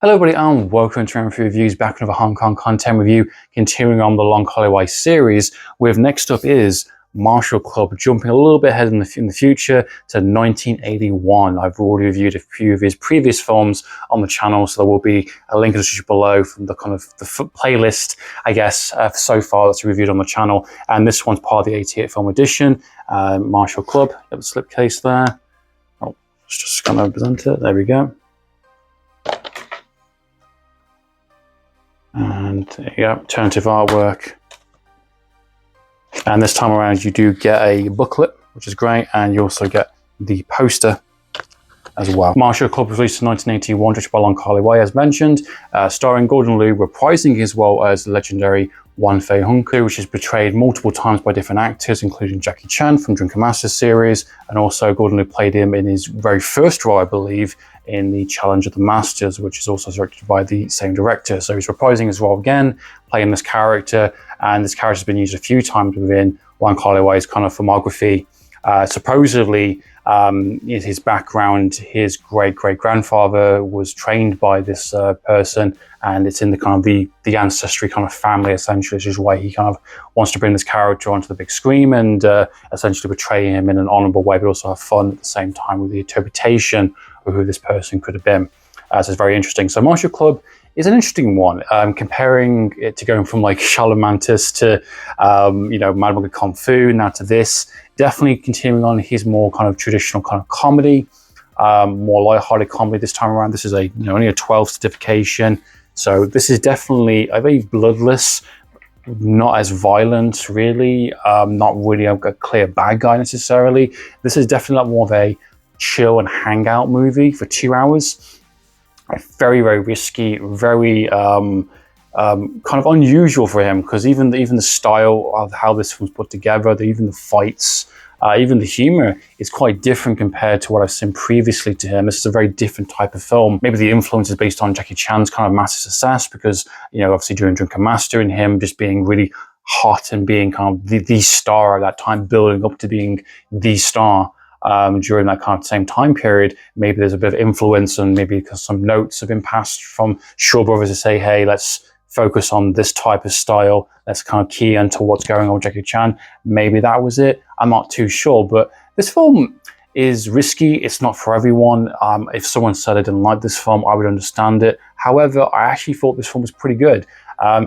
Hello everybody and welcome to Amphlett Reviews, back with another Hong Kong content review, continuing on the Long Holiday series, with next up is Martial Club, jumping a little bit ahead in the future to 1981. I've already reviewed a few of his previous films on the channel, so there will be a link in the description below from the kind of the playlist, I guess, so far that's reviewed on the channel. And this one's part of the 88 film edition, Martial Club. Got the slipcase there. Oh, let's just kind of present it. There we go. And there you go, alternative artwork. And this time around you do get a booklet, which is great, and you also get the poster as well. Martial Club was released in 1981, directed by Wong Fei, as mentioned, starring Gordon Liu, reprising as well as the legendary Wong Fei, which is portrayed multiple times by different actors, including Jackie Chan from Drunken Master series, and also Gordon Liu played him in his very first role, I believe, in the Challenge of the Masters, which is also directed by the same director. So he's reprising his role again, playing this character, and this character has been used a few times within Wong Fei's kind of filmography. Supposedly, his background, his great-great-grandfather was trained by this person, and it's in the kind of the ancestry kind of family, essentially, which is why he kind of wants to bring this character onto the big screen and essentially portray him in an honorable way, but also have fun at the same time with the interpretation of who this person could have been. So it's very interesting. So Martial Club is an interesting one, comparing it to going from like Shaolin Mantis to, Mad Monkey Kung Fu, now to this. Definitely continuing on his more kind of traditional kind of comedy, more lighthearted comedy this time around. This is only a 12 certification. So this is definitely a very bloodless, not as violent really, not really a clear bad guy necessarily. This is definitely like more of a chill and hangout movie for 2 hours. Very, very risky, very kind of unusual for him, because even the style of how this was put together, even the fights, even the humor is quite different compared to what I've seen previously to him. This is a very different type of film. Maybe the influence is based on Jackie Chan's kind of massive success, because obviously during Drunken Master and him just being really hot and being kind of the star at that time, building up to being the star. During that kind of same time period, maybe there's a bit of influence, and maybe because some notes have been passed from Shaw Brothers to say, hey, let's focus on this type of style, let's kind of key into what's going on with Jackie Chan. Maybe that was it. I'm not too sure, but this film is risky. It's not for everyone. If someone said I didn't like this film, I would understand it. However, I actually thought this film was pretty good.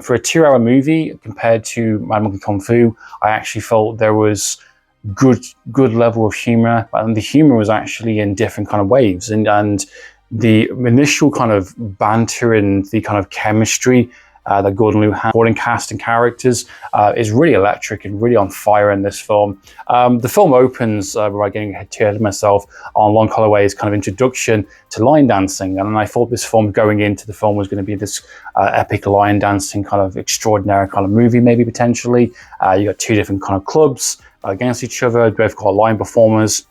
For a 2-hour movie compared to Mad Monkey Kung Fu, I actually felt there was good level of humor, and the humor was actually in different kind of waves, and the initial kind of banter and the kind of chemistry that Gordon Liu had, supporting cast and characters, is really electric and really on fire in this film. The film opens by getting ahead of myself on Wong Fei's kind of introduction to line dancing, and I thought this film going into the film was going to be this epic line dancing kind of extraordinary kind of movie, maybe potentially. You got two different kind of clubs against each other, both got line performers,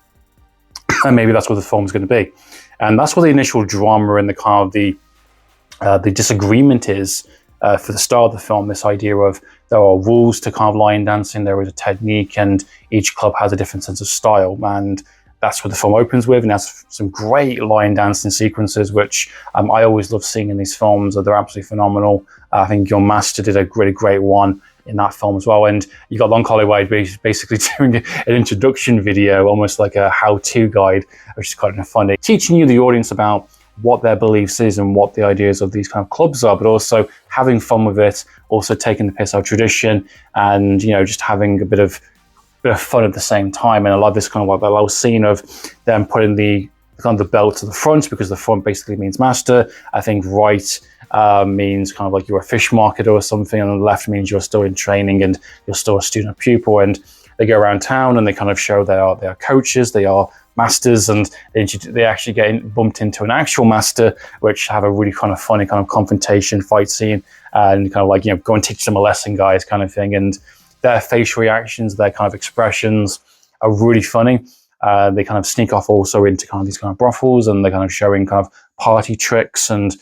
and maybe that's what the film's going to be. And that's what the initial drama and the kind of the disagreement is for the start of the film. This idea of there are rules to kind of line dancing, there is a technique, and each club has a different sense of style, and that's what the film opens with. And has some great line dancing sequences, which I always love seeing in these films. They're absolutely phenomenal. I think Your Master did a really great one in that film as well, and you got Wong Fei basically doing an introduction video, almost like a how-to guide, which is kind of funny, teaching you, the audience, about what their beliefs is and what the ideas of these kind of clubs are, but also having fun with it, also taking the piss out of tradition, and just having a bit of fun at the same time. And I love this kind of like that little scene of them putting the kind of the belt to the front, because the front basically means master. I think right means kind of like you're a fish marketer or something, and the left means you're still in training and you're still a student pupil. And they go around town and they kind of show they are coaches, they are masters, and they actually get bumped into an actual master, which have a really kind of funny kind of confrontation fight scene, and kind of like, go and teach them a lesson, guys, kind of thing. And their facial reactions, their kind of expressions are really funny. They kind of sneak off also into kind of these kind of brothels, and they're kind of showing kind of party tricks, and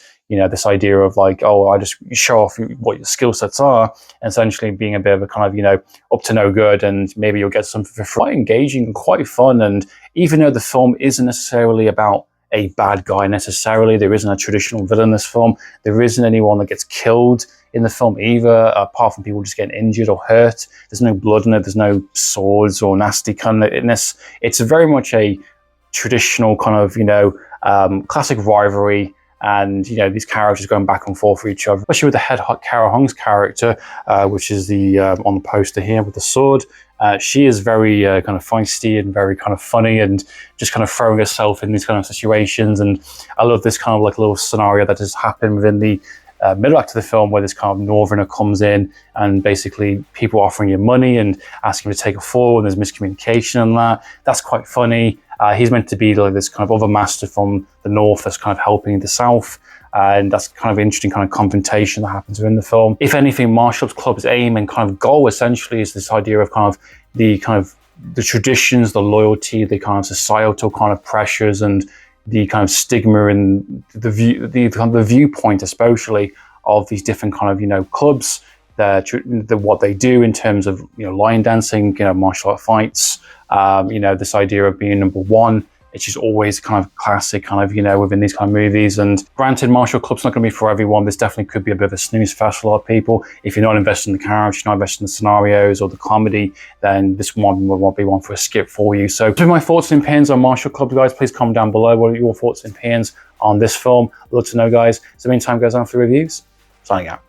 this idea of like, oh, I just show off what your skill sets are, and essentially being a bit of a kind of, up to no good, and maybe you'll get something for free. Quite engaging and quite fun. And even though the film isn't necessarily about a bad guy necessarily. There isn't a traditional villain in this film. There isn't anyone that gets killed in the film either, apart from people just getting injured or hurt. There's no blood in it. There's no swords or nasty kindness. It's very much a traditional kind of, classic rivalry, and these characters going back and forth for each other, especially with the head Kar-leung's character, which is the on the poster here with the sword. She is very kind of feisty and very kind of funny, and just kind of throwing herself in these kind of situations. And I love this kind of like little scenario that has happened within the middle act of the film, where this kind of northerner comes in and basically people offering you money and asking you to take a fall, and there's miscommunication on that. That's quite funny. He's meant to be like this kind of other master from the north that's kind of helping the south. And that's kind of interesting kind of confrontation that happens within the film. If anything, Martial Arts Club's aim and kind of goal essentially is this idea of the traditions, the loyalty, the kind of societal kind of pressures, and the kind of stigma and the viewpoint, especially of these different kind of clubs, what they do in terms of line dancing, martial art fights, this idea of being number one. It's just always kind of classic within these kind of movies. And granted, martial club's not going to be for everyone. This definitely could be a bit of a snooze fest for a lot of people. If you're not invested in the characters, you're not invested in the scenarios or the comedy, then this one will be one for a skip for you. So, my thoughts and opinions on martial club, guys. Please comment down below. What are your thoughts and opinions on this film? I'd love to know, guys. So, in the meantime, guys, Amphlett Reviews, signing out.